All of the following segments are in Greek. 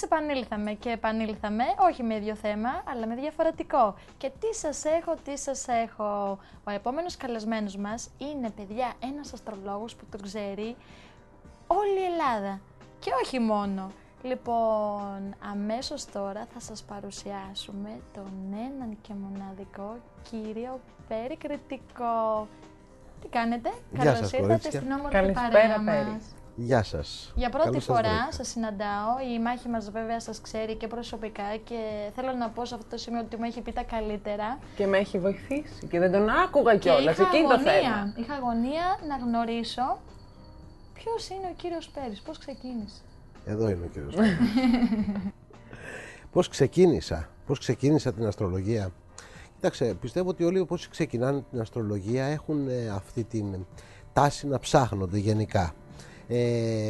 Εμείς επανήλθαμε και επανήλθαμε, όχι με ίδιο θέμα, αλλά με διαφορετικό. Και τι σας έχω. Ο επόμενος καλεσμένος μας είναι, παιδιά, ένας αστρολόγος που τον ξέρει όλη η Ελλάδα. Και όχι μόνο. Λοιπόν, αμέσως τώρα θα σας παρουσιάσουμε τον έναν και μοναδικό κύριο Περικριτικό. Τι κάνετε? Καλώς ήρθατε στην όμορφη παρέα μας. Γεια σας. Για πρώτη φορά σας συναντάω. Η Μάχη μας βέβαια σας ξέρει και προσωπικά και θέλω να πω σε αυτό το σημείο ότι μου έχει πει τα καλύτερα. Και με έχει βοηθήσει και δεν τον άκουγα κιόλας. Εκεί το θέμα. Είχα αγωνία να γνωρίσω ποιος είναι ο κύριος Πέρης, πώς ξεκίνησε. Εδώ είναι ο κύριος Πέρης. Πώς ξεκίνησα την αστρολογία. Κοίταξε, πιστεύω ότι όλοι όσοι ξεκινάνε την αστρολογία έχουν αυτή την τάση να ψάχνονται γενικά.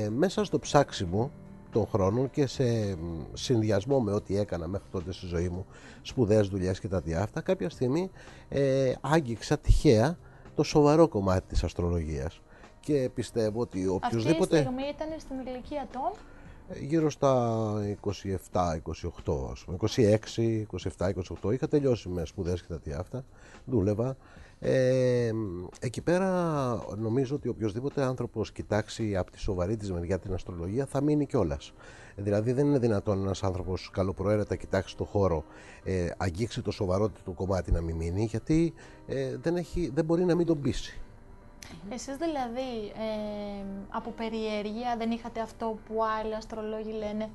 Μέσα στο ψάξιμο των χρόνων και σε συνδυασμό με ό,τι έκανα μέχρι τότε στη ζωή μου, σπουδαίες δουλειές και τα διάφτα, κάποια στιγμή άγγιξα τυχαία το σοβαρό κομμάτι της αστρολογίας. Και πιστεύω ότι οποιοδήποτε... Αυτή η στιγμή ήταν στην ηλικία των... Γύρω στα 27-28, ας πούμε, 26-27-28, είχα τελειώσει με σπουδές και τα διάφτα, δούλευα. Εκεί πέρα νομίζω ότι οποιοδήποτε άνθρωπος κοιτάξει από τη σοβαρή της μεριά την αστρολογία θα μείνει κιόλας. Δηλαδή δεν είναι δυνατόν ένας άνθρωπος καλοπροαίρετα κοιτάξει το χώρο, αγγίξει το σοβαρό του κομμάτι να μην μείνει, γιατί δεν μπορεί να μην τον πείσει. Εσείς δηλαδή από περιέργεια δεν είχατε αυτό που άλλοι αστρολόγοι λένε?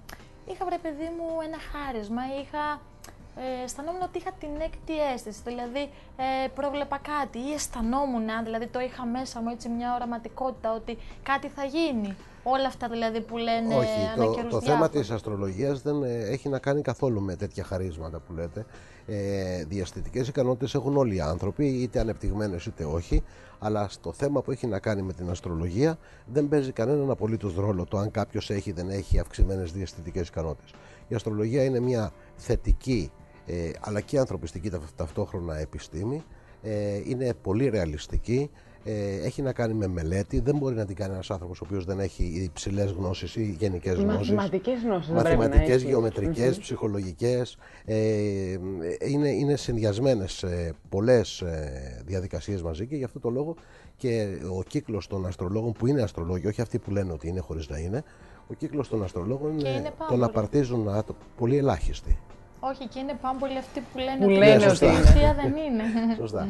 Είχα, βρε παιδί μου, ένα χάρισμα, αισθανόμουν ότι είχα την έκτη αίσθηση, δηλαδή πρόβλεπα κάτι ή αισθανόμουν, δηλαδή το είχα μέσα μου έτσι μια οραματικότητα ότι κάτι θα γίνει. Όλα αυτά δηλαδή που λένε. Όχι, το θέμα της αστρολογίας δεν έχει να κάνει καθόλου με τέτοια χαρίσματα που λέτε. Διαστητικές ικανότητες έχουν όλοι οι άνθρωποι, είτε ανεπτυγμένες είτε όχι, αλλά στο θέμα που έχει να κάνει με την αστρολογία δεν παίζει κανέναν απολύτως ρόλο το αν κάποιος έχει ή δεν έχει αυξημένες διαστητικές ικανότητες. Η αστρολογία είναι μια θετική αλλά και ανθρωπιστική ταυτόχρονα επιστήμη, είναι πολύ ρεαλιστική. Έχει να κάνει με μελέτη. Δεν μπορεί να την κάνει ένας άνθρωπος ο οποίος δεν έχει υψηλές γνώσεις ή γενικές γνώσεις. Μαθηματικές γνώσεις. Μαθηματικές, γεωμετρικές, ψυχολογικές. Είναι συνδυασμένες πολλές διαδικασίες μαζί και γι' αυτό το λόγο και ο κύκλος των αστρολόγων που είναι αστρολόγοι, όχι αυτοί που λένε ότι είναι χωρίς να είναι, ο κύκλος των αστρολόγων τον απαρτίζουν πολύ ελάχιστοι. Όχι, και είναι πάμπολοι αυτοί που λένε ότι η ουσία δεν είναι. Σωστά.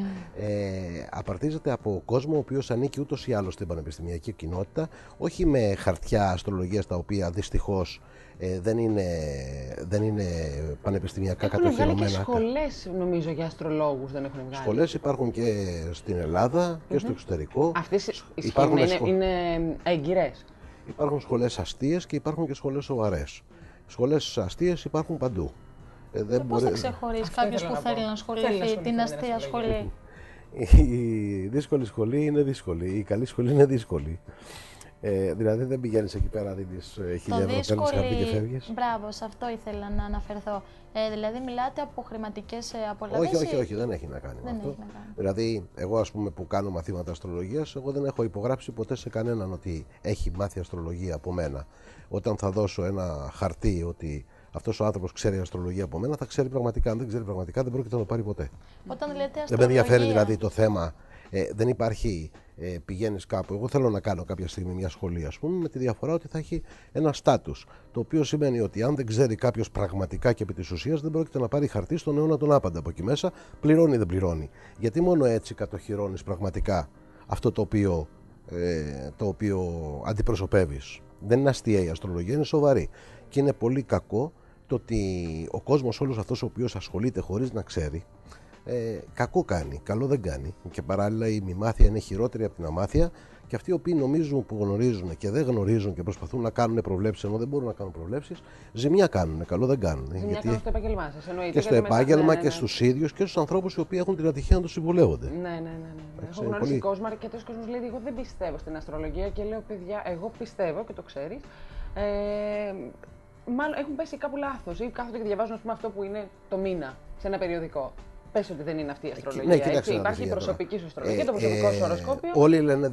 Απαρτίζεται από κόσμο ο οποίος ανήκει ούτως ή άλλως στην πανεπιστημιακή κοινότητα, όχι με χαρτιά αστρολογίας τα οποία δυστυχώς δεν είναι πανεπιστημιακά κατοχυρωμένα. Έχουν βγάλει και σχολές, νομίζω, για αστρολόγους, δεν έχουν βγάλει. Σχολές υπάρχουν και στην Ελλάδα και στο εξωτερικό. Αυτές είναι έγκυρες. Υπάρχουν σχολές αστείες και υπάρχουν και σχολές σοβαρές. Σχολές αστείες υπάρχουν παντού. Πώς θα ξεχωρίσει κάποιος που θέλει να ασχοληθεί την αστεία σχολή? Η δύσκολη σχολή είναι δύσκολη, η καλή σχολή είναι δύσκολη. Δηλαδή δεν πηγαίνεις εκεί πέρα, δίνεις 1.000 ευρώ, παίρνεις χαρτί και φεύγεις. Μπράβο, σε αυτό ήθελα να αναφερθώ. Δηλαδή μιλάτε από χρηματικές απολαύσεις? Όχι, δεν έχει να κάνει με αυτό. Δηλαδή, εγώ ας πούμε που κάνω μαθήματα αστρολογίας, εγώ δεν έχω υπογράψει ποτέ σε κανέναν ότι έχει μάθει αστρολογία από μένα. Όταν θα δώσω ένα χαρτί ότι αυτός ο άνθρωπος ξέρει αστρολογία από μένα, θα ξέρει πραγματικά. Αν δεν ξέρει πραγματικά, δεν πρόκειται να το πάρει ποτέ. Όταν λέτε αστρολογία... Δεν με ενδιαφέρει δηλαδή το θέμα. Δεν υπάρχει, πηγαίνεις κάπου. Εγώ θέλω να κάνω κάποια στιγμή μια σχολή, ας πούμε, με τη διαφορά ότι θα έχει ένα στάτους. Το οποίο σημαίνει ότι αν δεν ξέρει κάποιος πραγματικά και επί της ουσίας, δεν πρόκειται να πάρει χαρτί στον αιώνα τον άπαντα. Από εκεί μέσα πληρώνει ή δεν πληρώνει. Γιατί μόνο έτσι κατοχυρώνεις πραγματικά αυτό το οποίο αντιπροσωπεύεις. Δεν είναι αστεία η αστρολογία, είναι σοβαρή. Και είναι πολύ κακό το ότι ο κόσμος όλος αυτός ο οποίος ασχολείται χωρίς να ξέρει, κακό κάνει, καλό δεν κάνει. Και παράλληλα η μη μάθεια είναι χειρότερη από την αμάθεια, και αυτοί οι οποίοι νομίζουν που γνωρίζουν και δεν γνωρίζουν και προσπαθούν να κάνουν προβλέψεις ενώ δεν μπορούν να κάνουν προβλέψεις, ζημιά κάνουν, καλό δεν κάνουν. Ζημιά κάνουν στο επάγγελμά σας, εννοείται. Και στο επάγγελμα και στους ίδιους και στους ανθρώπους οι οποίοι έχουν την ατυχία να τους συμβουλεύονται. Ναι. Έχω γνωρίσει κόσμο, αρκετός κόσμος λέει: εγώ δεν πιστεύω στην αστρολογία, και λέω: παιδιά, εγώ πιστεύω και το ξέρεις. Μάλλον έχουν πέσει κάπου λάθος ή κάθονται και διαβάζουν, ας πούμε, αυτό που είναι το μήνα σε ένα περιοδικό. πες ότι δεν είναι αυτή η αστρολογία. Ναι, κοιτάξτε, υπάρχει η προσωπική σου αστρολογία, το προσωπικό σου οροσκόπιο. Όλοι λένε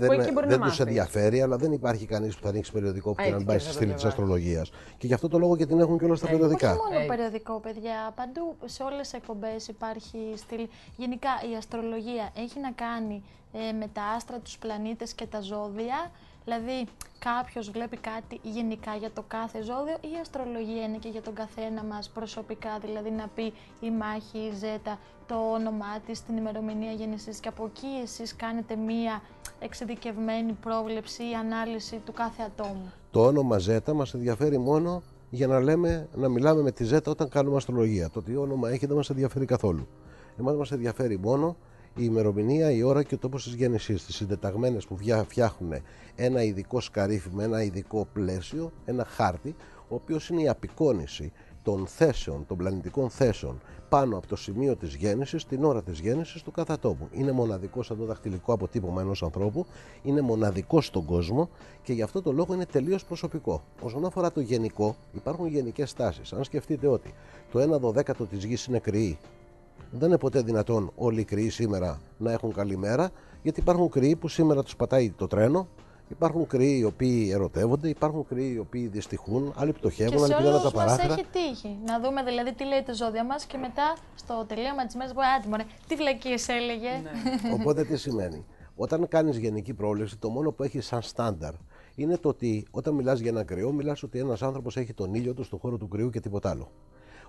δεν τους ενδιαφέρει, αλλά δεν υπάρχει κανείς που θα ανοίξει περιοδικό που να πάει στη στήλη της αστρολογίας. Και γι' αυτό το λόγο και την έχουν και όλα στα περιοδικά. Όχι μόνο περιοδικό, παιδιά. Παντού σε όλες τις εκπομπές υπάρχει στήλη. Γενικά η αστρολογία έχει να κάνει με τα άστρα, τους πλανήτες και τα ζώδια. Δηλαδή, κάποιος βλέπει κάτι γενικά για το κάθε ζώδιο, ή η αστρολογία είναι και για τον καθένα μας προσωπικά, δηλαδή να πει η μάχη, η ζέτα, το όνομά της, την ημερομηνία γέννησης, και από εκεί εσείς κάνετε μία εξειδικευμένη πρόβλεψη ή ανάλυση του κάθε ατόμου. Το όνομα ζέτα μας ενδιαφέρει μόνο για να μιλάμε με τη ζέτα όταν κάνουμε αστρολογία. Το τι όνομα έχει δεν μας ενδιαφέρει καθόλου. Εμάς μας ενδιαφέρει μόνο η ημερομηνία, η ώρα και ο τόπος της γέννησής της. Συντεταγμένες που φτιάχνουν ένα ειδικό σκαρίφι με ένα ειδικό πλαίσιο, ένα χάρτη, ο οποίος είναι η απεικόνιση των θέσεων, των πλανητικών θέσεων πάνω από το σημείο της γέννησης, την ώρα της γέννησης του κάθε ατόμου. Είναι μοναδικό σαν το δαχτυλικό αποτύπωμα ενός ανθρώπου, είναι μοναδικό στον κόσμο και γι' αυτό το λόγο είναι τελείως προσωπικό. Όσον αφορά το γενικό, υπάρχουν γενικές τάσεις. Αν σκεφτείτε ότι το 1/12 της γης είναι κρυή, δεν είναι ποτέ δυνατόν όλοι οι κρυοί σήμερα να έχουν καλή μέρα, γιατί υπάρχουν κρυοί που σήμερα τους πατάει το τρένο, υπάρχουν κρυοί οι οποίοι ερωτεύονται, υπάρχουν κρυοί οι οποίοι δυστυχούν, άλλοι πτωχεύουν, άλλοι πηγαίνουν τα παράθυρα. Μας έχει τύχει να δούμε δηλαδή τι λέει το ζώδιο μας και μετά στο τελείωμα της μέρας πούμε, τι βλακίες έλεγε. Ναι. Οπότε τι σημαίνει? Όταν κάνεις γενική πρόβλεψη, το μόνο που έχει σαν στάνταρ είναι το ότι όταν μιλάς για ένα κρυό, μιλάς ότι ένας άνθρωπος έχει τον ήλιο του στον χώρο του κρυού και τίποτα άλλο.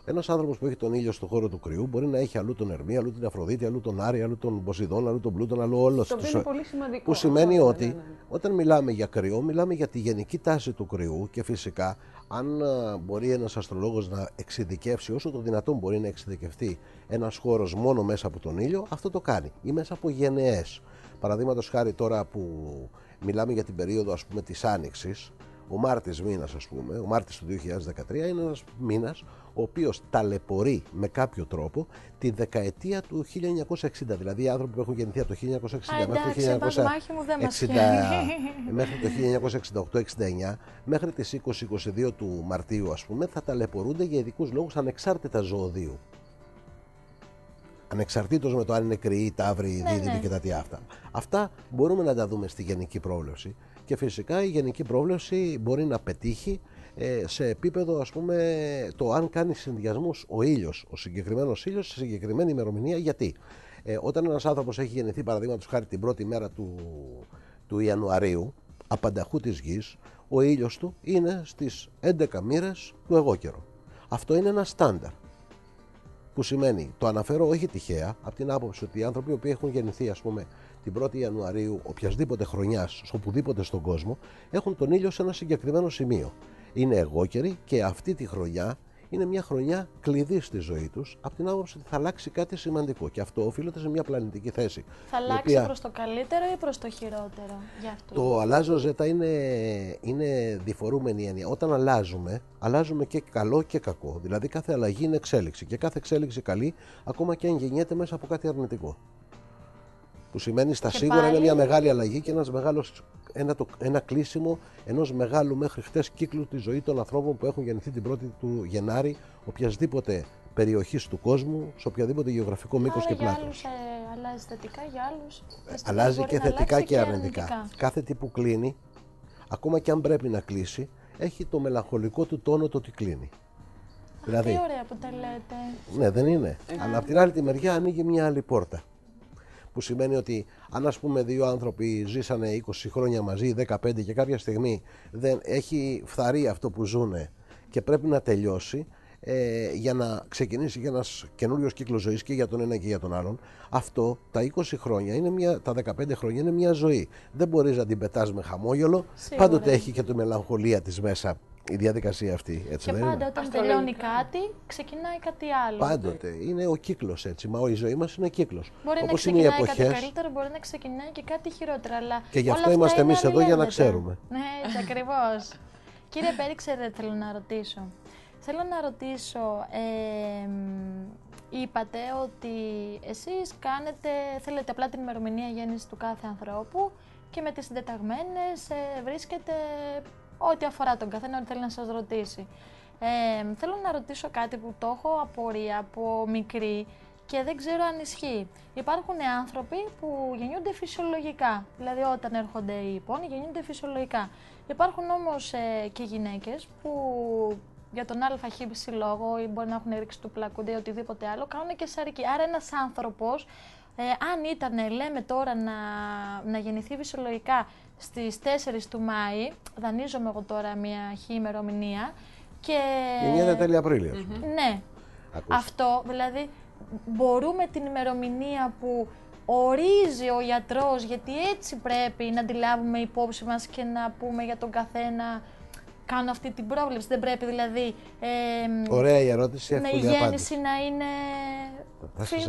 Ένας άνθρωπος που έχει τον ήλιο στον χώρο του κρυού μπορεί να έχει αλλού τον Ερμή, αλλού την Αφροδίτη, αλλού τον Άρη, αλλού τον Ποσειδόν, αλλού τον Πλούτον, αλλού όλο αυτό. Είναι πολύ σημαντικό. Που σημαίνει ότι όταν μιλάμε για κρυό, μιλάμε για τη γενική τάση του κρυού και φυσικά αν μπορεί ένας αστρολόγος να εξειδικεύσει όσο το δυνατόν μπορεί να εξειδικευτεί ένας χώρος μόνο μέσα από τον ήλιο, αυτό το κάνει ή μέσα από γενναίες. Παραδείγματος χάρη τώρα που μιλάμε για την περίοδο της Άνοιξης, ο Μάρτης μήνας ο Μάρτης του 2013 είναι ένας μήνας ο οποίος ταλαιπωρεί με κάποιο τρόπο τη δεκαετία του 1960. Δηλαδή οι άνθρωποι που έχουν γεννηθεί από το 1960 μέχρι το 1968-69, μέχρι τις 20-22 του Μαρτίου θα ταλαιπωρούνται για ειδικούς λόγους ανεξάρτητα ζωοδίου. Ανεξαρτήτως με το αν είναι κρυοί, ταύροι, δίδυμοι και τα τι αυτά. Αυτά μπορούμε να τα δούμε στη γενική πρόβλεψη. Και φυσικά η γενική πρόβλεψη μπορεί να πετύχει σε επίπεδο το αν κάνει συνδυασμούς ο ήλιος, ο συγκεκριμένος ήλιος σε συγκεκριμένη ημερομηνία. Γιατί όταν ένας άνθρωπος έχει γεννηθεί παραδείγματος χάρη την πρώτη μέρα του Ιανουαρίου, απανταχού της γης, ο ήλιος του είναι στις 11 μοίρες του εγώκερο. Αυτό είναι ένα στάνταρ. Που σημαίνει, το αναφέρω όχι τυχαία, από την άποψη ότι οι άνθρωποι που έχουν γεννηθεί την 1η Ιανουαρίου οποιασδήποτε χρονιάς, οπουδήποτε στον κόσμο, έχουν τον ήλιο σε ένα συγκεκριμένο σημείο. Είναι εγώκεροι και αυτή τη χρονιά είναι μια χρονιά κλειδί στη ζωή τους, από την άποψη ότι θα αλλάξει κάτι σημαντικό και αυτό οφείλεται σε μια πλανητική θέση. Θα αλλάξει προς το καλύτερο ή προς το χειρότερο? Το αλλάζω ζέτα είναι διφορούμενη έννοια. Όταν αλλάζουμε και καλό και κακό. Δηλαδή κάθε αλλαγή είναι εξέλιξη και κάθε εξέλιξη καλή, ακόμα και αν γεννιέται μέσα από κάτι αρνητικό. Που σημαίνει στα σίγουρα είναι μια μεγάλη αλλαγή και ένα κλείσιμο ενός μεγάλου μέχρι χτες κύκλου τη ζωή των ανθρώπων που έχουν γεννηθεί την 1η του Γενάρη, οποιασδήποτε περιοχής του κόσμου, σε οποιαδήποτε γεωγραφικό μήκος και πλάτος. Για άλλους αλλάζει θετικά, για άλλους αλλάζει και θετικά και αρνητικά. Κάθε τι που κλείνει, ακόμα και αν πρέπει να κλείσει, έχει το μελαγχολικό του τόνο το ότι κλείνει. Δηλαδή, τι ωραία που τα λέτε. Ναι, δεν είναι. Αλλά από την άλλη τη μεριά ανοίγει μια άλλη πόρτα. Που σημαίνει ότι αν δύο άνθρωποι ζήσανε 20 χρόνια μαζί, 15 και κάποια στιγμή δεν έχει φθαρεί αυτό που ζουνε και πρέπει να τελειώσει για να ξεκινήσει και ένας καινούριος κύκλος ζωής και για τον ένα και για τον άλλον, αυτό τα 20 χρόνια, τα 15 χρόνια είναι μια ζωή. Δεν μπορείς να την πετάς με χαμόγελο, σίγουρα. Πάντοτε έχει και τη μελαγχολία της μέσα. Η διαδικασία αυτή, έτσι και δεν πάντα όταν τελειώνει κάτι, ξεκινάει κάτι άλλο. Πάντοτε. Είναι ο κύκλος έτσι. Μα η ζωή μας είναι κύκλος. Μπορεί να ξεκινάει κάτι καλύτερο, μπορεί να ξεκινάει και κάτι χειρότερο. Αλλά και γι' αυτό είμαστε εμείς εδώ για να ξέρουμε. Ναι, έτσι ακριβώς. Κύριε Πέρη, ξέρετε, θέλω να ρωτήσω. Είπατε ότι εσείς θέλετε απλά την ημερομηνία γέννησης του κάθε ανθρώπου και με τις συντεταγμένες βρίσκετε ό,τι αφορά τον καθένα, ό,τι θέλει να σας ρωτήσει. Θέλω να ρωτήσω κάτι που το έχω απορία από μικρή και δεν ξέρω αν ισχύει. Υπάρχουν άνθρωποι που γεννιούνται φυσιολογικά, δηλαδή όταν έρχονται οι πόνοι γεννιούνται φυσιολογικά. Υπάρχουν όμως και γυναίκες που για τον ΑΧ λόγο ή μπορεί να έχουν ρίξει του πλακούνται ή οτιδήποτε άλλο, κάνουν και σαρική. Άρα ένας άνθρωπος, αν ήταν, λέμε τώρα, να γεννηθεί φυσιολογικά στις 4 του Μάη, δανείζομαι εγώ τώρα μια ημερομηνία, και... Γεννιέται τέλη Απρίλιο. Ναι. Αυτό, δηλαδή, μπορούμε την ημερομηνία που ορίζει ο γιατρός, γιατί έτσι πρέπει να τη λάβουμε υπόψη μας και να πούμε για τον καθένα, κάνω αυτή την πρόβλεψη. Δεν πρέπει δηλαδή ωραία η ερώτηση, εύκολη η γέννηση απάντηση. να είναι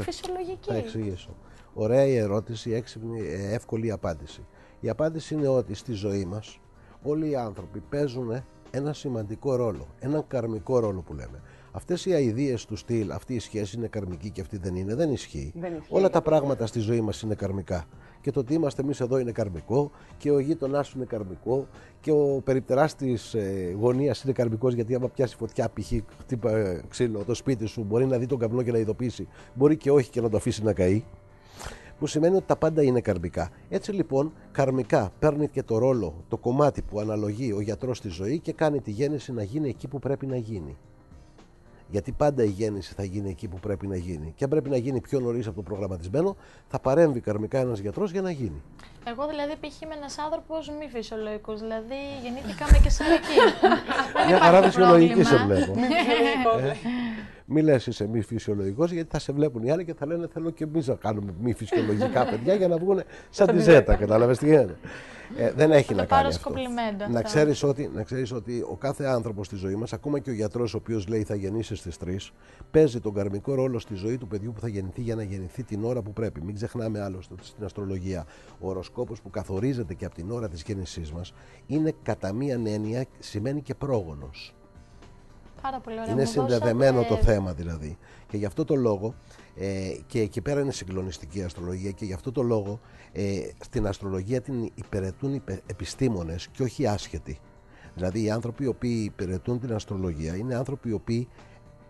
φυσιολογική. Θα εξηγήσω. Ωραία η ερώτηση, έξυπνη, εύκολη απάντηση. Η απάντηση είναι ότι στη ζωή μας όλοι οι άνθρωποι παίζουν ένα σημαντικό ρόλο, έναν καρμικό ρόλο που λέμε. Αυτές οι αηδίες του στυλ, αυτή η σχέση είναι καρμική και αυτή δεν είναι, δεν ισχύει. Όλα τα πράγματα στη ζωή μας είναι καρμικά. Και το ότι είμαστε εμείς εδώ είναι καρμικό, και ο γείτονάς σου είναι καρμικό, και ο περιπτεράς της γωνίας είναι καρμικός, γιατί άμα πιάσει φωτιά, π.χ. χτύπα ξύλο το σπίτι σου, μπορεί να δει τον καπνό και να ειδοποιήσει, μπορεί και όχι και να το αφήσει να καεί. Που σημαίνει ότι τα πάντα είναι καρμικά. Έτσι λοιπόν, καρμικά παίρνει και το ρόλο, το κομμάτι που αναλογεί ο γιατρός στη ζωή και κάνει τη γέννηση να γίνει εκεί που πρέπει να γίνει. Γιατί πάντα η γέννηση θα γίνει εκεί που πρέπει να γίνει. Και αν πρέπει να γίνει πιο νωρίς από το προγραμματισμένο, θα παρέμβει καρμικά ένας γιατρός για να γίνει. Εγώ δηλαδή π.χ. είμαι ένας άνθρωπος μη φυσιολογικός, δηλαδή γεννήθηκα με κεσαρική. Μια χαρά φυσιολογική σε βλέπω. Μη λες είσαι μη φυσιολογικός, γιατί θα σε βλέπουν οι άλλοι και θα λένε θέλω και εμείς να κάνουμε μη φυσιολογικά παιδιά για να βγουν σαν τη Ζέτα. Κατάλαβες τι γίνεται. Δεν έχει να κάνει αυτό. Να ξέρεις ότι ο κάθε άνθρωπος στη ζωή μας, ακόμα και ο γιατρός ο οποίος λέει θα γεννήσει στις 3, παίζει τον καρμικό ρόλο στη ζωή του παιδιού που θα γεννηθεί για να γεννηθεί την ώρα που πρέπει. Μην ξεχνάμε άλλωστε ότι στην αστρολογία ο οροσκόπος που καθορίζεται και από την ώρα της γέννησής μας είναι κατά μίαν έννοια σημαίνει και πρόγονος. Πάρα πολύ ωραία. Είναι συνδεδεμένο το θέμα δηλαδή. Και γι' αυτό το λόγο, και εκεί πέρα είναι συγκλονιστική η αστρολογία, και γι' αυτό το λόγο στην αστρολογία την υπηρετούν επιστήμονες και όχι άσχετοι. Δηλαδή οι άνθρωποι οι οποίοι υπηρετούν την αστρολογία είναι άνθρωποι οι οποίοι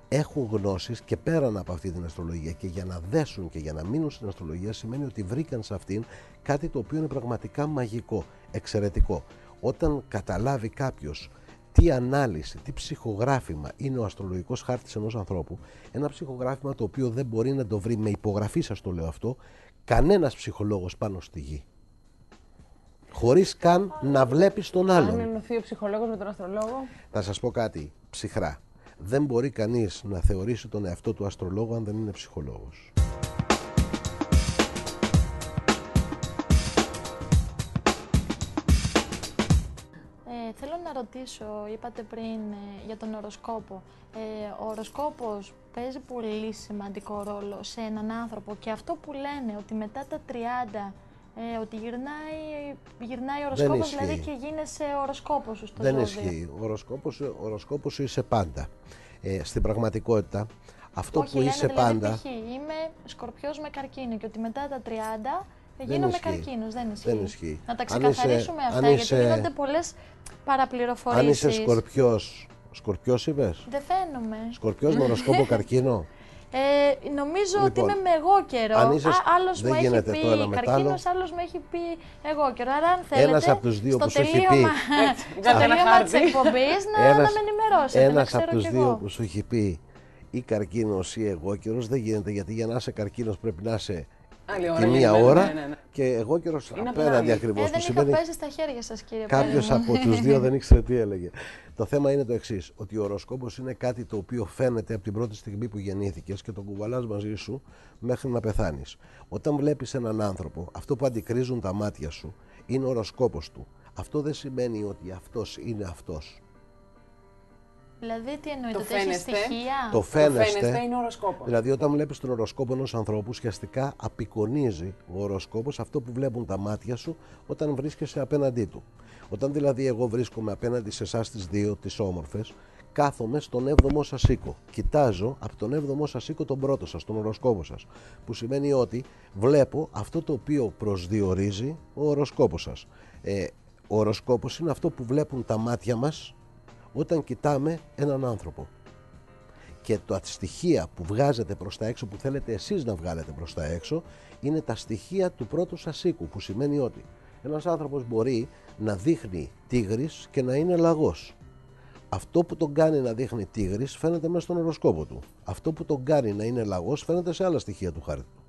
έχουν γνώσεις και πέραν από αυτή την αστρολογία, και για να δέσουν και για να μείνουν στην αστρολογία σημαίνει ότι βρήκαν σε αυτήν κάτι το οποίο είναι πραγματικά μαγικό, εξαιρετικό. Όταν καταλάβει κάποιος τι ανάλυση, τι ψυχογράφημα είναι ο αστρολογικός χάρτης ενός ανθρώπου, ένα ψυχογράφημα το οποίο δεν μπορεί να το βρει, με υπογραφή σας το λέω αυτό, κανένας ψυχολόγος πάνω στη γη. Χωρίς καν να βλέπεις τον άλλον. Αν ενωθεί ο ψυχολόγος με τον αστρολόγο. Θα σας πω κάτι ψυχρά. Δεν μπορεί κανείς να θεωρήσει τον εαυτό του αστρολόγο αν δεν είναι ψυχολόγος. Θέλω να ρωτήσω, είπατε πριν για τον οροσκόπο. Ο οροσκόπος παίζει πολύ σημαντικό ρόλο σε έναν άνθρωπο, και αυτό που λένε ότι μετά τα 30 ότι γυρνάει ο οροσκόπος, δηλαδή και γίνεσαι οροσκόπος σου στο ζώδιο. Δεν ισχύει. Ο οροσκόπος σου είσαι πάντα. Στην πραγματικότητα, αυτό όχι, που είσαι δηλαδή, πάντα... Είμαι Σκορπιός με καρκίνο και ότι μετά τα 30 γίνομαι καρκίνος. Δεν ισχύει. Δεν ισχύει. Να τα ξεκαθαρίσουμε αυτά, γιατί γίνονται πολλές παραπληροφορήσεις. Αν είσαι Σκορπιός είπες? Δεν φαίνομαι. Σκορπιός με οροσκόπο καρκίνο. Νομίζω λοιπόν, ότι είμαι με εγώ καιρό. Άλλος μου έχει πει καρκίνος, άλλος μου έχει πει εγώ καιρό. Άρα αν θέλετε, ένας από τους δύο που σου έχει πει, στο τελείωμα της εκπομπής να με ενημερώσετε. Ένας από τους δύο που σου έχει πει ή καρκίνος ή εγώ καιρός δεν γίνεται, γιατί για να είσαι καρκίνος πρέπει να είσαι τη μία ώρα και εγώ καιρός απέναντι ακριβώς. Δεν είχα πέσει στα χέρια σας, κύριε Πέλη. Κάποιος από τους δύο δεν ήξερε τι έλεγε. Το θέμα είναι το εξής, ότι ο οροσκόπος είναι κάτι το οποίο φαίνεται από την πρώτη στιγμή που γεννήθηκες και τον κουβαλάς μαζί σου μέχρι να πεθάνεις. Όταν βλέπεις έναν άνθρωπο, αυτό που αντικρίζουν τα μάτια σου είναι ο οροσκόπος του. Αυτό δεν σημαίνει ότι αυτός είναι αυτός. Δηλαδή, τι εννοείται, ότι έχει στοιχεία. Το φαίνεστε είναι οροσκόπο. Δηλαδή, όταν βλέπεις τον οροσκόπο ενός ανθρώπου, ουσιαστικά απεικονίζει ο οροσκόπος αυτό που βλέπουν τα μάτια σου όταν βρίσκεσαι απέναντί του. Όταν δηλαδή εγώ βρίσκομαι απέναντι σε εσάς τις δύο, τις όμορφες, κάθομαι στον 7ο σας οίκο. Κοιτάζω από τον 7ο σας οίκο τον πρώτο σας, τον οροσκόπο σας. Που σημαίνει ότι βλέπω αυτό το οποίο προσδιορίζει ο οροσκόπος σας. Ο οροσκόπος είναι αυτό που βλέπουν τα μάτια μας όταν κοιτάμε έναν άνθρωπο. Και τα στοιχεία που βγάζετε προς τα έξω, που θέλετε εσείς να βγάλετε προς τα έξω, είναι τα στοιχεία του πρώτου σας οίκου, που σημαίνει ότι ένας άνθρωπος μπορεί να δείχνει τίγρης και να είναι λαγός. Αυτό που τον κάνει να δείχνει τίγρης φαίνεται μέσα στον οροσκόπο του. Αυτό που τον κάνει να είναι λαγός φαίνεται σε άλλα στοιχεία του χάρτη του.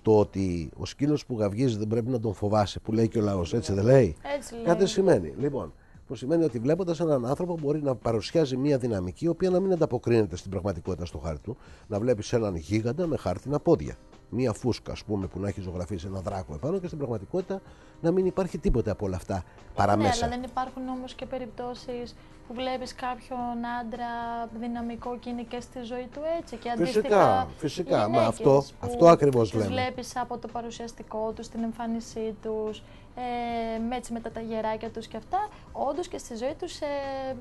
Το ότι ο σκύλος που γαυγίζει δεν πρέπει να τον φοβάσει, που λέει και ο λαός, έτσι δεν λέει? Έτσι λέει. Κάτι σημαίνει. Λοιπόν, που σημαίνει ότι βλέποντας έναν άνθρωπο μπορεί να παρουσιάζει μια δυναμική η οποία να μην ανταποκρίνεται στην πραγματικότητα στο χάρτη του. Να βλέπεις έναν γίγαντα με χάρτινα πόδια. Μία φούσκα, ας πούμε, που να έχει ζωγραφίσει ένα δράκο επάνω, και στην πραγματικότητα να μην υπάρχει τίποτε από όλα αυτά παραμέσα. Ναι, αλλά δεν υπάρχουν όμως και περιπτώσεις που βλέπεις κάποιον άντρα δυναμικό και είναι και στη ζωή του έτσι? Και αντίστοιχα, φυσικά. Μα αυτό ακριβώς λέμε. Τους βλέπεις από το παρουσιαστικό τους, την εμφάνισή τους, με τα ταγεράκια τους και αυτά, όντως και στη ζωή τους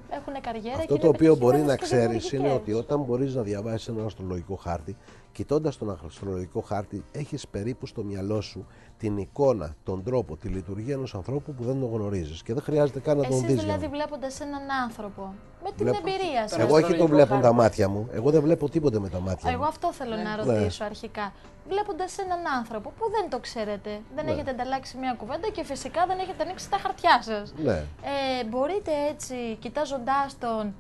έχουν καριέρα. Αυτό και το οποίο μπορεί να ξέρεις ξέρεις είναι ότι όταν μπορείς να διαβάσεις ένα αστρολογικό χάρτη, κοιτώντας τον αστρολογικό χάρτη, έχεις περίπου στο μυαλό σου την εικόνα, τον τρόπο, τη λειτουργία ενός ανθρώπου που δεν τον γνωρίζεις και δεν χρειάζεται καν να τον δεις. Εσείς δηλαδή βλέποντας έναν άνθρωπο, με την εμπειρία σας. Εγώ όχι τον βλέπουν τα μάτια μου, εγώ δεν βλέπω τίποτε με τα μάτια μου. Εγώ αυτό θέλω να ρωτήσω αρχικά. Βλέποντας έναν άνθρωπο που δεν το ξέρετε, δεν έχετε ανταλλάξει μια κουβέντα και φυσικά δεν έχετε ανοίξει τα χαρτιά σας. Ναι. Μπορείτε έτσι, κοιτάζοντάς τον,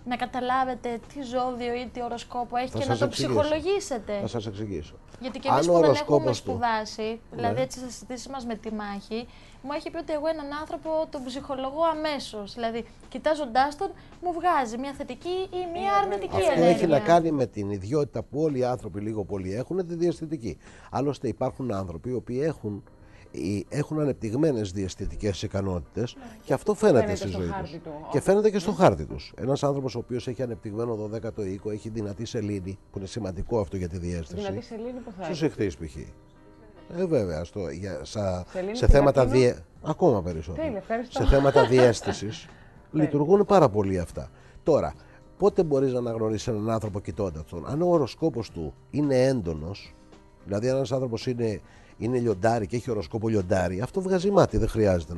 να καταλάβετε τι ζώδιο ή τι οροσκόπο έχει και να το ψυχολογήσετε. Θα σας εξηγήσω. Γιατί και εμείς που δεν έχουμε σπουδάσει, δηλαδή έτσι στις συζητήσεις μας με τη μάχη, μου έχει πει ότι εγώ έναν άνθρωπο τον ψυχολογώ αμέσως. Δηλαδή, κοιτάζοντάς τον, μου βγάζει μια θετική ή μια αρνητική ενέργεια. Αυτό έχει να κάνει με την ιδιότητα που όλοι οι άνθρωποι λίγο πολύ έχουν, τη διαισθητική. Άλλωστε, υπάρχουν άνθρωποι οι οποίοι έχουν ανεπτυγμένες διαισθητικές ικανότητες και αυτό φαίνεται στη ζωή τους. Και φαίνεται και στο χάρτη τους. Ένας άνθρωπος ο οποίος έχει ανεπτυγμένο 12ο οίκο, έχει δυνατή σελήνη, που είναι σημαντικό αυτό για τη διέστηση. Δυνατή σελήνη που θα στους ηχθείς π.χ. Βέβαια, σε θέματα ακόμα περισσότερο. Σε θέματα διαίσθησης λειτουργούν πάρα πολύ αυτά. Τώρα, πότε μπορείς να αναγνωρίσεις έναν άνθρωπο κοιτώντας τον? Αν ο οροσκόπος του είναι έντονος, δηλαδή ένας άνθρωπος είναι λιοντάρι και έχει οροσκόπο λιοντάρι, αυτό βγάζει μάτι, δεν χρειάζεται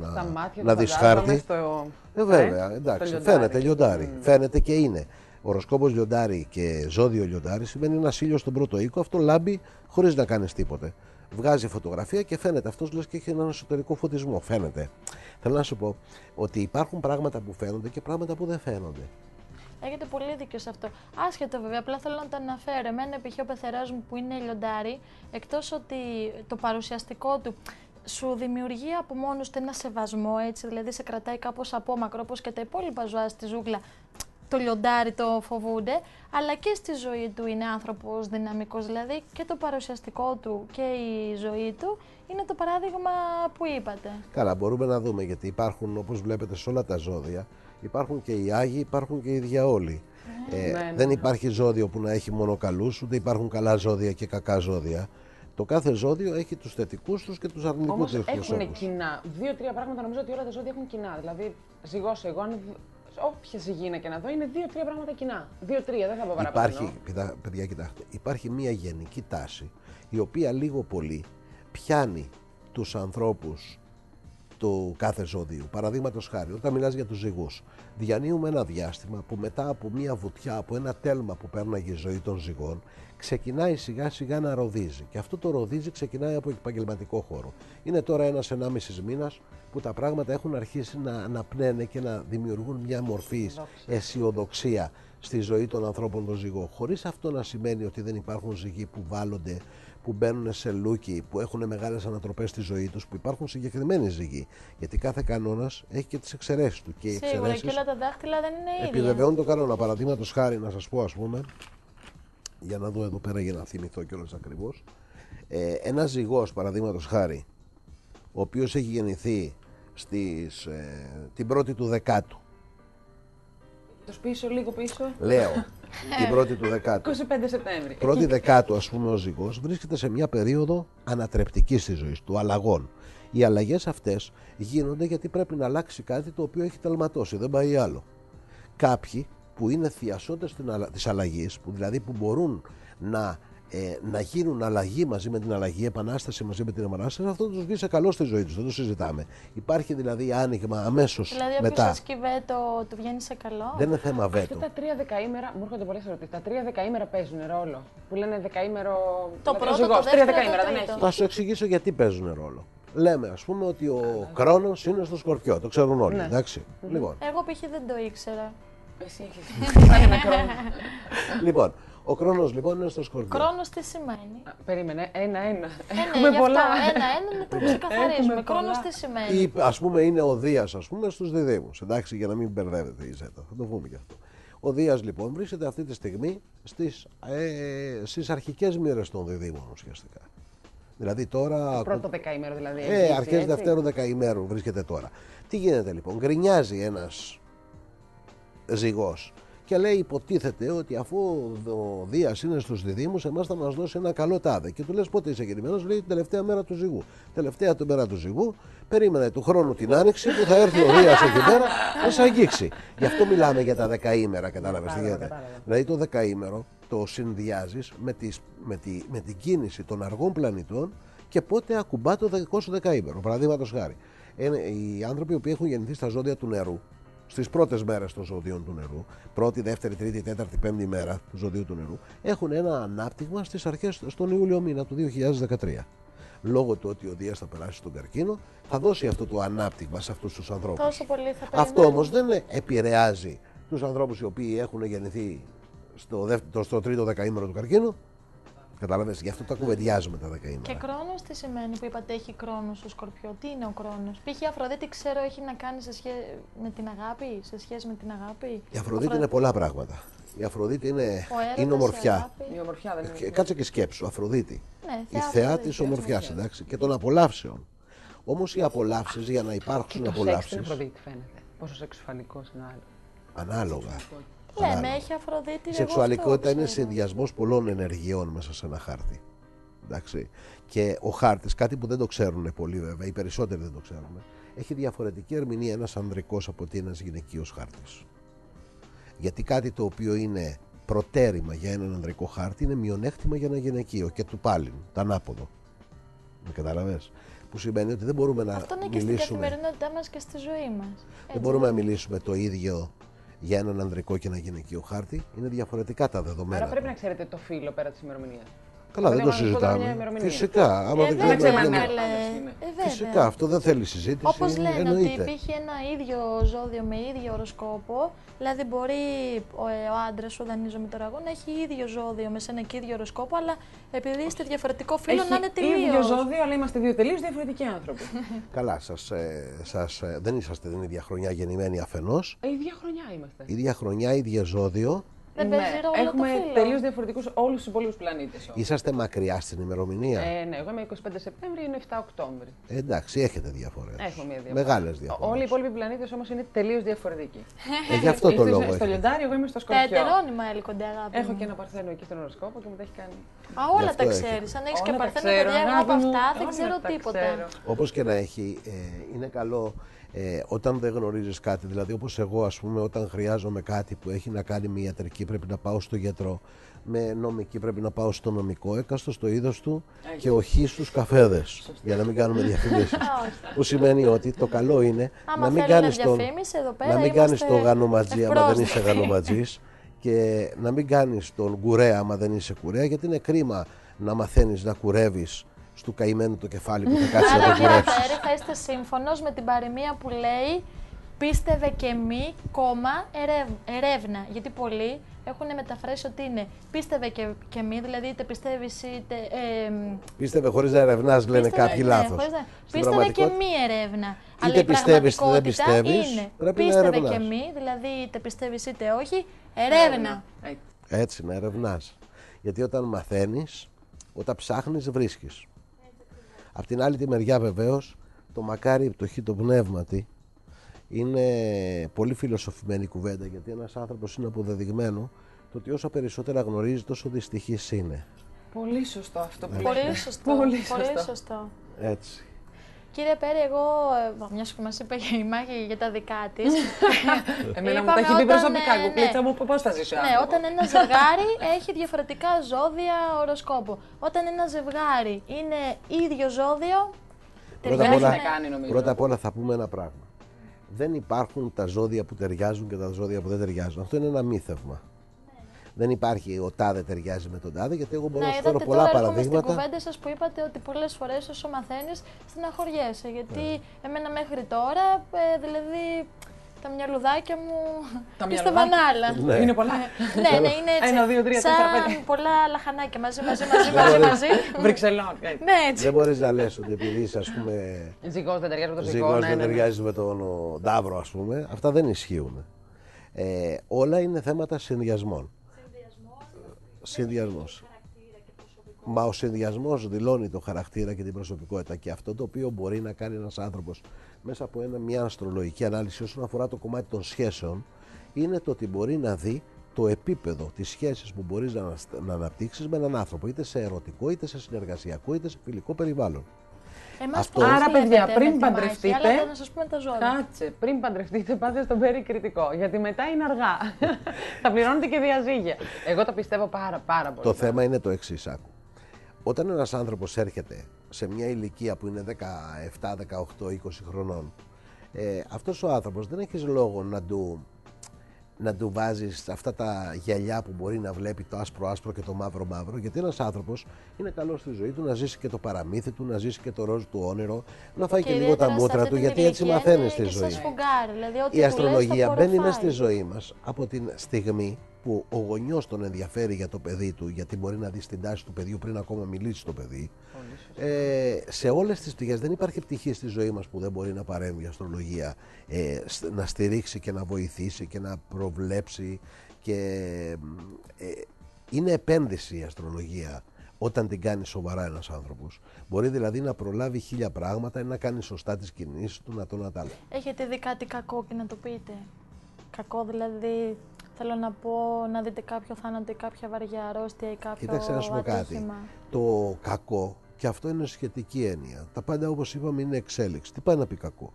να δεις χάρτη. Βέβαια, εντάξει, φαίνεται λιοντάρι, φαίνεται και είναι. Οροσκόπος λιοντάρι και ζώδιο λιοντάρι σημαίνει ένα ήλιο στον πρώτο οίκο, αυτό λάμπει χωρίς να κάνεις τίποτε. Βγάζει φωτογραφία και φαίνεται, αυτός λες και έχει έναν εσωτερικό φωτισμό, φαίνεται. Θέλω να σου πω ότι υπάρχουν πράγματα που φαίνονται και πράγματα που δεν φαίνονται. Έχετε πολύ δίκιο σε αυτό. Άσχετο βέβαια, απλά θέλω να το αναφέρω. Εμένα π.χ. ο πεθεράς μου που είναι λιοντάρι, εκτός ότι το παρουσιαστικό του σου δημιουργεί από μόνος του ένα σεβασμό, έτσι, δηλαδή σε κρατάει κάπως απόμακρο, όπως και τα υπόλοιπα ζώα στη ζούγκλα. Το λιοντάρι το φοβούνται, αλλά και στη ζωή του είναι άνθρωπος δυναμικός, δηλαδή και το παρουσιαστικό του και η ζωή του είναι το παράδειγμα που είπατε. Καλά, μπορούμε να δούμε, γιατί υπάρχουν, όπως βλέπετε σε όλα τα ζώδια, υπάρχουν και οι Άγιοι, υπάρχουν και οι διαόλοι. Δεν υπάρχει ζώδιο που να έχει μόνο καλούς, ούτε υπάρχουν καλά ζώδια και κακά ζώδια. Το κάθε ζώδιο έχει τους θετικούς τους και τους αρνητικούς τους. Όμως έχουν κοινά. 2-3 πράγματα νομίζω ότι όλα τα ζώδια έχουν κοινά. Δηλαδή, ζυγός εγώ, όποια ζυγίνα και να δω, είναι 2-3 πράγματα κοινά. 2-3, δεν θα πω παραπάνω. Παιδιά, κοιτάξτε, υπάρχει μια γενική τάση η οποία λίγο πολύ πιάνει τους ανθρώπους του κάθε ζώδιου. Παραδείγματος χάρη, όταν μιλάς για τους ζυγούς, διανύουμε ένα διάστημα που μετά από μια βουτιά, από ένα τέλμα που πέρναγε η ζωή των ζυγών, ξεκινάει σιγά σιγά να ροδίζει. Και αυτό το ροδίζει ξεκινάει από επαγγελματικό χώρο. Είναι τώρα 1-1,5 μήνας που τα πράγματα έχουν αρχίσει να αναπνένε και να δημιουργούν μια μορφή αισιοδοξία στη ζωή των ανθρώπων των ζυγών. Χωρίς αυτό να σημαίνει ότι δεν υπάρχουν ζυγοί που βάλλονται, που μπαίνουν σε λούκι, που έχουν μεγάλες ανατροπές στη ζωή τους, που υπάρχουν συγκεκριμένοι ζυγοί. Γιατί κάθε κανόνας έχει και τις εξαιρέσεις του. Και οι εξαιρέσεις και όλα τα δάχτυλα δεν είναι ίδια. Επιβεβαιώνουν το κανόνα. Παραδείγματος χάρη, να σας πω, ας πούμε, για να δω εδώ πέρα για να θυμηθώ κιόλας ακριβώς. Ένας ζυγός, παραδείγματος χάρη, ο οποίος έχει γεννηθεί την 1η του Δεκάτου. Λίγο πίσω. Λέω, την 1η του Δεκάτου. 25 Σεπτέμβρη. 1η Δεκάτου, ας πούμε, ο ζυγός βρίσκεται σε μια περίοδο ανατρεπτική στη ζωή του, αλλαγών. Οι αλλαγές αυτές γίνονται γιατί πρέπει να αλλάξει κάτι το οποίο έχει τελματώσει, δεν πάει άλλο. Κάποιοι που είναι θειασότες της αλλαγής, που δηλαδή που μπορούν να να γίνουν αλλαγή μαζί με την αλλαγή, επανάσταση μαζί με την επανάσταση, αυτό τους βγει σε καλό στη ζωή τους, δεν το συζητάμε. Υπάρχει δηλαδή άνοιγμα αμέσως μετά. Δηλαδή, όποιος ασκεί βέτο, του βγαίνει σε καλό. Δεν είναι θέμα βέτο. Αυτά τα 3 δεκαήμερα, μου έρχονται πολλές ερωτήσεις. Τα 3 δεκαήμερα παίζουν ρόλο. Που λένε δεκαήμερο. Το πρώτο, το ζυγός, δεύτερο, 3 δεκαήμερα το δεν τρίτο. έχει. Θα σου εξηγήσω γιατί παίζουν ρόλο. Λέμε, ας πούμε, ότι ο Κρόνος είναι στο Σκορπιό. Το ξέρουν όλοι, Ναι. εντάξει. Λοιπόν, Εγώ π.χ. δεν το ήξερα. Εσύ έχεις. Ένα χρόνο. λοιπόν, ο Κρόνος λοιπόν είναι στο Σκορπιό. Κρόνος τι σημαίνει? Περίμενε, ένα-ένα. Ναι, Έχουμε γι' αυτό πολλά. ένα-ένα να το ξεκαθαρίσουμε. Έχουμε Κρόνος πολλά. τι σημαίνει? Ή ας πούμε είναι ο Δίας, ας πούμε, στους Διδύμους. Εντάξει, για να μην μπερδεύεται η Ζέτα. Θα το πούμε και αυτό. Ο Δίας λοιπόν βρίσκεται αυτή τη στιγμή στις αρχικές μοίρες των Διδύμων ουσιαστικά. Δηλαδή τώρα. Το πρώτο δεκαήμερο δηλαδή. έχει Αρχές έτσι. δευτέρου δεκαημέρου βρίσκεται τώρα. Τι γίνεται λοιπόν, γκρινιάζει ένας ζυγός και λέει, υποτίθεται ότι αφού ο Δίας είναι στους Διδύμους, εμάς θα μας δώσει ένα καλό τάδε. Και του λες πότε είσαι γεννημένος, λέει την τελευταία μέρα του ζυγού. Τελευταία του μέρα του ζυγού, περίμενε του χρόνου την άνοιξη που θα έρθει ο Δίας εκεί πέρα να σε αγγίξει. Γι' αυτό μιλάμε για τα δεκαήμερα, κατάλαβες τι γίνεται. Δηλαδή το δεκαήμερο το συνδυάζεις με την κίνηση των αργών πλανητών και πότε ακουμπά το δικό σου δεκαήμερο. Παραδείγματος χάρη, οι άνθρωποι που έχουν γεννηθεί στα ζώδια του νερού, στις πρώτες μέρες των ζωδίων του νερού, πρώτη, δεύτερη, τρίτη, τέταρτη, πέμπτη μέρα του ζωδίου του νερού, έχουν ένα ανάπτυγμα στις αρχές, στον Ιούλιο μήνα του 2013. Λόγω του ότι ο Δίας θα περάσει στον καρκίνο, θα δώσει αυτό το ανάπτυγμα σε αυτούς τους ανθρώπους. Τόσο πολύ θα περιμένουμε. Αυτό όμως δεν επηρεάζει τους ανθρώπους οι οποίοι έχουν γεννηθεί στο τρίτο δεκαήμερο του καρκίνου. Κατάλαβες, γι' αυτό τα κουβεντιάζουμε τα δεκαήμερα. Και Κρόνος τι σημαίνει που είπατε έχει Κρόνος στο Σκορπιό? Τι είναι ο Κρόνος? Π.χ. η Αφροδίτη ξέρω έχει να κάνει με την αγάπη, σε σχέση με την αγάπη. Η Αφροδίτη είναι πολλά πράγματα. Η Αφροδίτη είναι έρωτας, ομορφιά. η αγάπη. Η ομορφιά δεν είναι. Κάτσε και σκέψου, Αφροδίτη. Ναι, Η θεά της ομορφιάς, εντάξει, και των απολαύσεων. Όμως οι απολαύσεις, για να υπάρξουν Το σεξ στην απολαύσεις, Αφροδίτη φαίνεται. Πόσο σεξουαλικός είναι άλλο. ανάλογα. Λέμε, έχει Αφροδίτη. Η σεξουαλικότητα είναι συνδυασμός πολλών ενεργειών μέσα σε ένα χάρτη. Εντάξει. Και ο χάρτης, κάτι που δεν το ξέρουν πολλοί βέβαια, οι περισσότεροι δεν το ξέρουν, έχει διαφορετική ερμηνεία ένας ανδρικός από ότι ένας γυναικείος χάρτης. Γιατί κάτι το οποίο είναι προτέρημα για έναν ανδρικό χάρτη είναι μειονέκτημα για ένα γυναικείο και του πάλιν, το ανάποδο. Με καταλαβες. Που σημαίνει ότι δεν μπορούμε να Αυτό είναι και στην μιλήσουμε. καθημερινότητά μας και στη ζωή μας. Δεν μπορούμε να μιλήσουμε το ίδιο για έναν ανδρικό και ένα γυναικείο χάρτη. Είναι διαφορετικά τα δεδομένα. Άρα πρέπει να ξέρετε το φύλλο πέρα τη ημερομηνία. Καλά, δεν το Δηλαδή, γνωρίζω τώρα μια συζητάμε. ημερομηνία. Φυσικά, άμα δεν βέβαια, ξέρουμε. ναι, δεν- ναι. Φυσικά, αυτό δεν θέλει συζήτηση. Όπως λένε ότι εννοείται. υπήρχε ένα ίδιο ζώδιο με ίδιο οροσκόπο, δηλαδή μπορεί ο άντρας σου, δανείζομαι τώρα εγώ, να έχει ίδιο ζώδιο με σένα και ίδιο οροσκόπο, αλλά επειδή είστε διαφορετικό φύλλο να είναι ίδιο τελείως. ζώδιο, αλλά είμαστε δύο τελείως διαφορετικοί άνθρωποι. Καλά, δεν είσαστε την ίδια χρονιά γεννημένοι αφενός. Ίδια χρονιά είμαστε. Ίδια χρονιά, ίδια ζώδιο. Δεν παίζει ρόλο το Έχουμε φύλλο. τελείως διαφορετικούς όλους τους υπόλοιπους πλανήτες. Είσαστε μακριά στην ημερομηνία. Ναι, εγώ είμαι 25 Σεπτέμβρη, είναι 7 Οκτώβρη. Εντάξει, έχετε διαφορές. Έχουμε μια διαφορά. Μεγάλες διαφορές. Όλοι οι υπόλοιποι πλανήτες όμως είναι τελείως διαφορετικοί. Γι' αυτό το Είστε λόγο στο έχετε. λιοντάρι, εγώ είμαι στο Τα σκορπιό. ετερόνυμα έλκονται, αγάπη. Έχω μου. και ένα παρθένο εκεί στον οροσκόπο και μετά έχει κάνει. Α, όλα Γι' τα αυτό ξέρεις. Αν έχεις και Όλα τα παρθένα ξέρω, παιδιά, εγώ αγάπη από μου, αυτά δεν όλα ξέρω τα τίποτα. ξέρω. Όπως και να έχει, είναι καλό όταν δεν γνωρίζεις κάτι, δηλαδή όπως εγώ ας πούμε όταν χρειάζομαι κάτι που έχει να κάνει με ιατρική πρέπει να πάω στο γιατρό, με νομική πρέπει να πάω στο νομικό, έκαστο στο είδος του και όχι στους καφέδες, για να μην κάνουμε διαφημίσεις. Που σημαίνει ότι το καλό είναι Άμα να μην θέλουν κάνεις διαφήμιση, εδώ πέρα να μην κάνεις είμαστε το γανοματζή άμα δεν είσαι ευπρόσδεκτοι. γανοματζής και να μην κάνεις τον κουρέα άμα δεν είσαι κουρέα, γιατί είναι κρίμα να μαθαίνεις να κουρεύεις στο καημένο το κεφάλι που θα κάτσει να Άρα το κύριε κουρεύσεις. Πέρη, θα είστε σύμφωνος με την παροιμία που λέει πίστευε και μη, κόμμα, ερεύνα. Γιατί πολλοί έχουν μεταφράσει ότι είναι πίστευε και μη, δηλαδή είτε πιστεύεις είτε... Πίστευε χωρίς να ερευνάς, λένε πίστευε- κάποιοι ναι, λάθος. χωρίς να- Στην Πίστευε και πραγματικότητα- μη ερεύνα. Αλλά Είτε η πιστεύεις είτε δεν πραγματικότητα πιστεύεις, είναι πρέπει να πίστευε ερευνάς. και μη, δηλαδή είτε πιστεύεις είτε όχι, ερεύνα. Έτσι, να ερευνάς. Γιατί όταν μαθαίνεις, όταν ψάχνεις, βρίσκεις. Απ' την άλλη τη μεριά βεβαίως, το μακάρι η πτωχή το πνεύματι είναι πολύ φιλοσοφημένη κουβέντα, γιατί ένας άνθρωπος είναι αποδεδειγμένο το ότι όσο περισσότερα γνωρίζει τόσο δυστυχής είναι. Πολύ σωστό αυτό που λέτε. Πολύ σωστό. Πολύ Πολύ σωστό. σωστό. Έτσι. Κύριε Πέρη, εγώ, μιας που μας είπε η Μάγη για τα δικά της. Εμένα μου τα έχει πει προσωπικά, κουκλίτσα μου, πώς θα ζήσει ο Ναι, όταν ένα ζευγάρι έχει διαφορετικά ζώδια οροσκόπο. Όταν ένα ζευγάρι είναι ίδιο ζώδιο, πρώτα απ' όλα θα πούμε ένα πράγμα. Δεν υπάρχουν τα ζώδια που ταιριάζουν και τα ζώδια που δεν ταιριάζουν. Αυτό είναι ένα μύθευμα. Δεν υπάρχει ο τάδε ταιριάζει με τον τάδε, γιατί εγώ μπορώ να σου φέρω πολλά παραδείγματα. Στην κουβέντα σας που είπατε ότι πολλές φορές όσο μαθαίνεις στεναχωριέσαι. Γιατί εμένα μέχρι τώρα, δηλαδή τα μυαλουδάκια μου πίστευαν άλλα. Ναι. Είναι πολλά. Ναι, είναι έτσι. 1, 2, 3, 4, 5. Σαν πολλά λαχανάκια μαζί. Βρυξελών. Ναι, έτσι. Δεν μπορείς να λες ότι επειδή είσαι, ας πούμε, Ζυγός δεν ταιριάζει με τον ζυγός, ζυγό. δεν ταιριάζει με τον Ταύρο, ας πούμε. Αυτά δεν ισχύουν. Όλα είναι θέματα συνδυασμών. Συνδυασμός. Μα ο συνδυασμός δηλώνει το χαρακτήρα και την προσωπικότητα, και αυτό το οποίο μπορεί να κάνει ένας άνθρωπος μέσα από μια αστρολογική ανάλυση όσον αφορά το κομμάτι των σχέσεων είναι το ότι μπορεί να δει το επίπεδο της σχέσης που μπορείς να αναπτύξεις με έναν άνθρωπο, είτε σε ερωτικό, είτε σε συνεργασιακό, είτε σε φιλικό περιβάλλον. Άρα, παιδιά, πριν παντρευτείτε. Να σας πούμε τα ζώδια. Κάτσε, πριν παντρευτείτε, πάτε στον Πέρη κριτικό. Γιατί μετά είναι αργά. Θα πληρώνετε και διαζύγια. Εγώ το πιστεύω πάρα πολύ. Το θέμα είναι το εξής, άκου. Όταν ένας άνθρωπος έρχεται σε μια ηλικία που είναι 17, 18, 20 χρονών, αυτός ο άνθρωπος δεν έχεις λόγο να του βάζεις αυτά τα γυαλιά που μπορεί να βλέπει, το άσπρο-άσπρο και το μαύρο-μαύρο, γιατί ένας άνθρωπος είναι καλός στη ζωή του να ζήσει και το παραμύθι του, να ζήσει και το ροζ του όνειρο, να φάει και λίγο τα μούτρα του, γιατί έτσι μαθαίνει στη ζωή. Δηλαδή, η αστρολογία μπαίνει μέσα στη ζωή μας από την στιγμή που ο γονιός τον ενδιαφέρει για το παιδί του, γιατί μπορεί να δει την τάση του παιδιού πριν ακόμα μιλήσει το παιδί. Σε όλες τις πτυχές δεν υπάρχει πτυχή στη ζωή μας που δεν μπορεί να παρέμβει η αστρολογία, να στηρίξει και να βοηθήσει και να προβλέψει, και είναι επένδυση η αστρολογία όταν την κάνει σοβαρά ένας άνθρωπος. Μπορεί δηλαδή να προλάβει 1000 πράγματα ή να κάνει σωστά τις κινήσεις του, να το άλλο. Έχετε δει κάτι κακό και να το πείτε? Κακό δηλαδή, θέλω να πω, να δείτε κάποιο θάνατο ή κάποια βαριά αρρώστια ή κάποιο Κοίταξε να σου πω κάτι. Το κακό, και αυτό είναι σχετική έννοια. Τα πάντα, όπως είπαμε, είναι εξέλιξη. Τι πάει να πει κακό?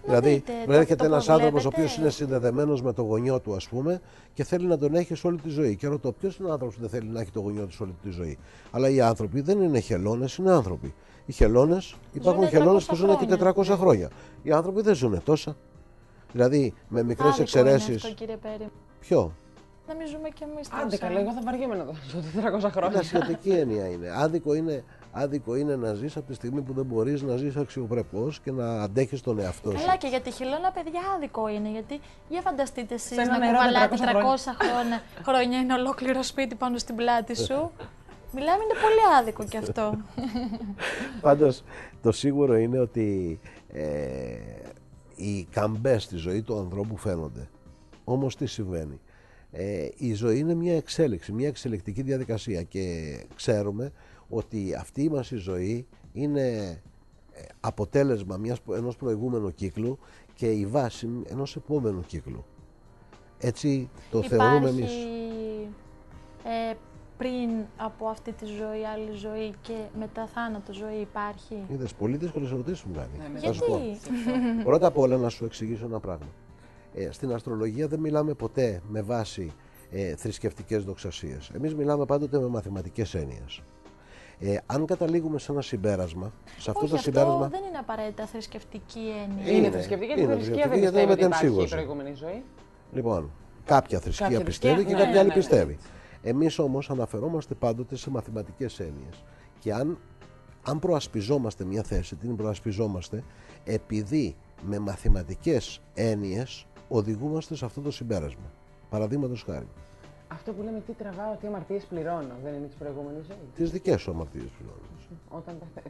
Δηλαδή, έρχεται ένας άνθρωπος ο οποίος είναι συνδεδεμένος με τον γονιό του, ας πούμε, και θέλει να τον έχει όλη τη ζωή. Και ρωτώ, ποιος είναι ο άνθρωπος που δεν θέλει να έχει τον γονιό του όλη τη ζωή? Αλλά οι άνθρωποι δεν είναι χελώνες, είναι άνθρωποι. Οι χελώνες, υπάρχουν χελώνες που ζουν και 400 χρόνια. Οι άνθρωποι δεν ζουν τόσα. Δηλαδή, με μικρές εξαιρέσεις. Ποιο? Να μην ζούμε κι εμείς τόσα. Άντε καλά, εγώ θα βαριέμαι να ζω 400 χρόνια. Είναι σχετική έννοια είναι. Άδικο είναι να ζεις από τη στιγμή που δεν μπορείς να ζεις αξιοπρεπώς και να αντέχεις τον εαυτό σου. Καλά, και για τη χελώνα, παιδιά, άδικο είναι. Γιατί για φανταστείτε εσείς να κουβαλάτε 300 χρόνια ένα ολόκληρο σπίτι πάνω στην πλάτη σου. Μιλάμε, είναι πολύ άδικο κι αυτό. Πάντως, το σίγουρο είναι ότι οι καμπές στη ζωή του ανθρώπου φαίνονται. Όμως τι συμβαίνει? Η ζωή είναι μια εξέλιξη, μια εξελικτική διαδικασία, και ξέρουμε ότι αυτή μας η ζωή είναι αποτέλεσμα ενός προηγούμενου κύκλου και η βάση ενός επόμενου κύκλου. Έτσι το θεωρούμε εμείς. Πριν από αυτή τη ζωή, άλλη ζωή και μετά θάνατο ζωή υπάρχει? Είδες, πολύ δύσκολες ερωτήσεις μου κάνει. Γιατί? Πρώτα απ' όλα να σου εξηγήσω ένα πράγμα. Στην αστρολογία δεν μιλάμε ποτέ με βάση θρησκευτικές δοξασίες. Εμείς μιλάμε πάντοτε με μαθηματικές έννοιες. Αν καταλήγουμε σε ένα συμπέρασμα, σε αυτό το συμπέρασμα. Αυτό δεν είναι απαραίτητα θρησκευτική έννοια. Είναι θρησκευτική, γιατί η θρησκεία δεν πιστεύει ότι υπάρχει προηγούμενη ζωή. Λοιπόν, κάποια θρησκεία πιστεύει και κάποια άλλη πιστεύει. Εμείς όμως αναφερόμαστε πάντοτε σε μαθηματικές έννοιες. Και αν προασπιζόμαστε μια θέση, την προασπιζόμαστε επειδή με μαθηματικές έννοιες οδηγούμαστε σε αυτό το συμπέρασμα. Παραδείγματος χάρη. Αυτό που λέμε, τι τραβάω, τι αμαρτίες πληρώνω, δεν είναι της προηγούμενης ζωής? Τις δικές σου αμαρτίες πληρώνεις.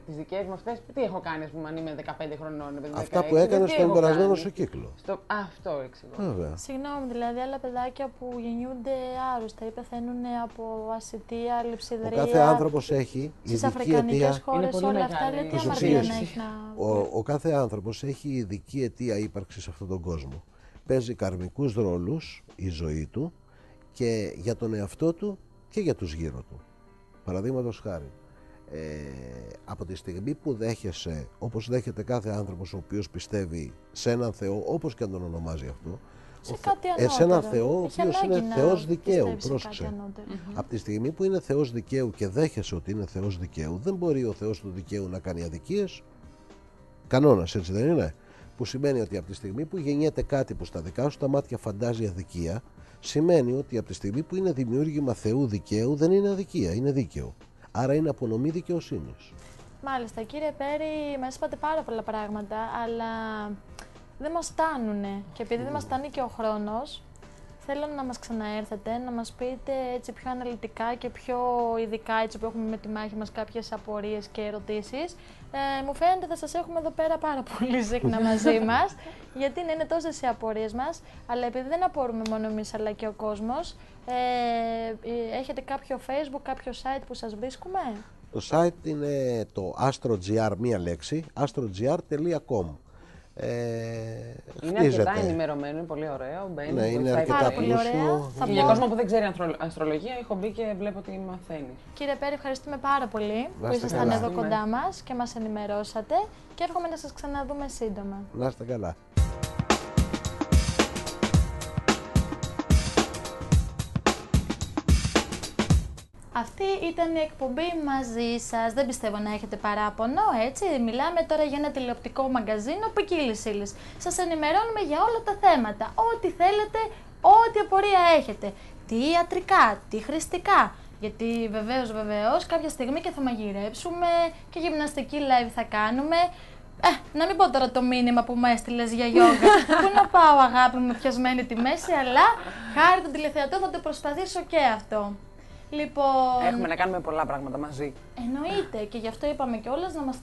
Τις δικές μου αυτές, τι έχω κάνει, ας πούμε, αν είμαι 15 χρονών, 16? Αυτά που έκανες στον περασμένο σου κύκλο. Αυτό εξηγώ. Συγγνώμη, δηλαδή, άλλα παιδάκια που γεννιούνται άρρωστα ή πεθαίνουν από ασιτεία, λειψιδρία. Ο κάθε άνθρωπος έχει ειδική αιτία. Στις αφρικανικές χώρες όλα αυτά, λέει, τι αμαρτία να έχει να... Ο κάθε άνθρωπος έχει ειδική αιτία ύπαρξης σε αυτόν τον κόσμο. Παίζει καρμικούς ρόλους η ζωή του, και για τον εαυτό του και για τους γύρω του. Παραδείγματος χάρη, Από τη στιγμή που δέχεσαι, όπως δέχεται κάθε άνθρωπος ο οποίος πιστεύει σε έναν Θεό, όπως και αν τον ονομάζει αυτό, σε έναν Θεό ο οποίος είναι Θεός δικαίου. Πρόσεξε. Από τη στιγμή που είναι Θεός δικαίου και δέχεσαι ότι είναι Θεός δικαίου, δεν μπορεί ο Θεός του δικαίου να κάνει αδικίες. Κανόνας, έτσι δεν είναι? Που σημαίνει ότι από τη στιγμή που γεννιέται κάτι που στα δικά σου τα μάτια φαντάζει αδικία, σημαίνει ότι από τη στιγμή που είναι δημιούργημα Θεού δικαίου δεν είναι αδικία, είναι δίκαιο. Άρα είναι απονομή δικαιοσύνης. Μάλιστα, κύριε Πέρι, μας είπατε πάρα πολλά πράγματα, αλλά δεν μας φτάνουνε. Και επειδή δεν μας φτάνει και ο χρόνος, θέλω να μας ξαναέρθετε, να μας πείτε έτσι πιο αναλυτικά και πιο ειδικά, έτσι που έχουμε με τη μάχη μας κάποιες απορίες και ερωτήσεις. Μου φαίνεται θα σας έχουμε εδώ πέρα πάρα πολύ συχνά μαζί μας, γιατί είναι τόσες οι απορίες μας, αλλά επειδή δεν απορούμε μόνο εμείς αλλά και ο κόσμος, έχετε κάποιο Facebook, κάποιο site που σας βρίσκουμε? Το site είναι το astrogr, μία λέξη, astrogr.com. Είναι αρκετά ενημερωμένο, είναι πολύ ωραίο. Ναι, είναι αρκετά πλούσιο. Για κόσμο που δεν ξέρει αστρολογία, έχω μπει και βλέπω ότι μαθαίνει. Κύριε Πέρι, ευχαριστούμε πάρα πολύ που ήσασταν εδώ κοντά μας και μας ενημερώσατε και εύχομαι να σας ξαναδούμε σύντομα. Να είστε καλά. Αυτή ήταν η εκπομπή μαζί σας. Δεν πιστεύω να έχετε παράπονο, έτσι. Μιλάμε τώρα για ένα τηλεοπτικό μαγκαζίνο ποικίλης ύλης. Σας ενημερώνουμε για όλα τα θέματα. Ό,τι θέλετε, ό,τι απορία έχετε. Τι ιατρικά, τι χρηστικά. Γιατί βεβαίως κάποια στιγμή και θα μαγειρέψουμε και γυμναστική live θα κάνουμε. Να μην πω τώρα το μήνυμα που μου έστειλες για γιόγκα. Πού να πάω, αγάπη μου, πιασμένη τη μέση, αλλά χάρη τον τηλεθεατό θα το προσπαθήσω και αυτό. Λοιπόν, έχουμε να κάνουμε πολλά πράγματα μαζί. Εννοείται, και γι' αυτό είπαμε κιόλας να μας